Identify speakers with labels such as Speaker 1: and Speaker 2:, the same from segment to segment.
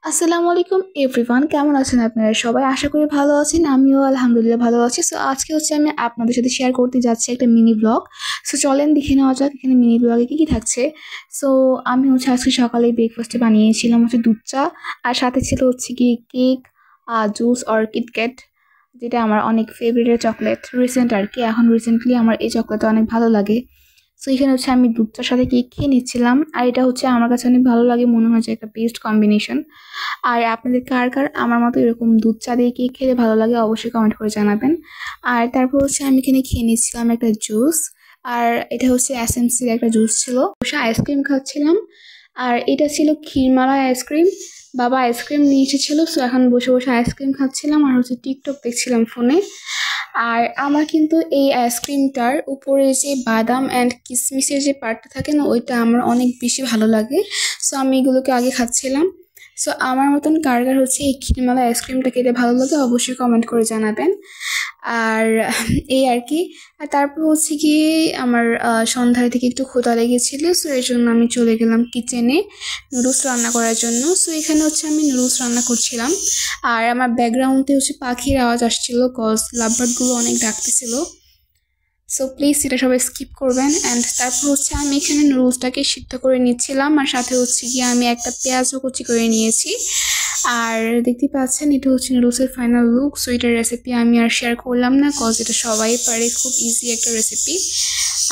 Speaker 1: আসসালামু আলাইকুম এভরিওয়ান, কেমন আছেন আপনারা সবাই? আশা করি ভালো আছেন। আমিও আলহামদুলিল্লাহ ভালো আছি। সো আজকে আমি আপনাদের সাথে শেয়ার করতে যাচ্ছি একটা মিনি ব্লগ। সো চলেন দেখে নেওয়া যাক এখানে মিনি ব্লগে কী কী থাকছে। সো আমি আজকে সকালে ব্রেকফাস্টে বানিয়েছিলাম দুধ চা, আর সাথে ছিল গিয়ে কেক, জুস আর কিটক্যাট, যেটা আমার অনেক ফেভারিটের চকলেট। রিসেন্ট আর কি, এখন রিসেন্টলি আমার এই চকলেটটা অনেক ভালো লাগে। সো এখানে আমি দুধ চার সাথে কেক খেয়ে নিচ্ছিলাম, আর এটা আমার কাছে অনেক ভালো লাগে, মনে হয় যে একটা বেস্ট কম্বিনেশন। আর আপনাদের কার কার আমার মতো এরকম দুধ চা দিয়ে কেক খেতে ভালো লাগে অবশ্যই কমেন্ট করে জানাবেন। আর তারপর আমি এখানে খেয়ে নিচ্ছিলাম একটা জুস, আর এটা এসএমসির একটা জুস ছিল। আইসক্রিম খাচ্ছিলাম, আর এটা ছিল ক্ষীরমালাই আইসক্রিম। বাবা আইসক্রিম নিয়ে এসেছিল, সো এখন বসে বসে আইসক্রিম খাচ্ছিলাম আর টিকটক দেখছিলাম ফোনে। আর আমার কিন্তু এই আইসক্রিমটার উপরে যে বাদাম অ্যান্ড কিশমিশের যে পার্টটা থাকে না, ওইটা আমার অনেক বেশি ভালো লাগে। সো আমি এগুলোকে আগে খাচ্ছিলাম। সো আমার মতন কার কার এই ক্ষীরমালা আইসক্রিমটা খেতে ভালো লাগে অবশ্যই কমেন্ট করে জানাবেন। আর এই আর কি। আর তারপর কি আমার সন্ধ্যার থেকে একটু ক্ষুধা লেগেছিল, সো এর জন্য আমি চলে গেলাম কিচেনে নুডলস রান্না করার জন্য। সো এখানে আমি নুডলস রান্না করছিলাম, আর আমার ব্যাকগ্রাউন্ডে পাখির আওয়াজ আসছিল, কজ লাভবার্ডগুলো অনেক ডাকতেছিল। সো প্লিজ এটা সবাই স্কিপ করবেন। অ্যান্ড তারপর আমি এখানে নুডলসটাকে সিদ্ধ করে নিচ্ছিলাম, আর সাথে গিয়ে আমি একটা পেঁয়াজও কুচি করে নিয়েছি। আর দেখতে পাচ্ছেন এটা নুডলসের ফাইনাল লুক। সো এটার রেসিপি আমি আর শেয়ার করলাম না, কজ এটা সবাই পারে, খুব ইজি একটা রেসিপি।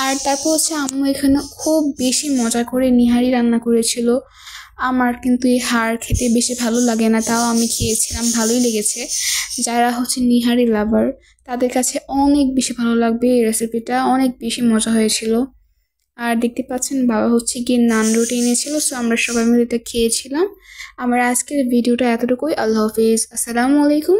Speaker 1: আর তারপর আম্মু এখানে খুব বেশি মজা করে নিহারি রান্না করেছিল। আমার কিন্তু এই হাড় খেতে বেশি ভালো লাগে না, তাও আমি খেয়েছিলাম, ভালোই লেগেছে। যারা নিহারি লাভার তাদের কাছে অনেক বেশি ভালো লাগবে, এই রেসিপিটা অনেক বেশি মজা হয়েছিল। আর দেখতে পাচ্ছেন বাবা গিয়ে নান রুটি এনেছিল, সো আমরা সবাই মিলে এটা খেয়েছিলাম। আমার আজকের ভিডিওটা এতটুকুই। আল্লাহ হাফিজ, আসসালামু আলাইকুম।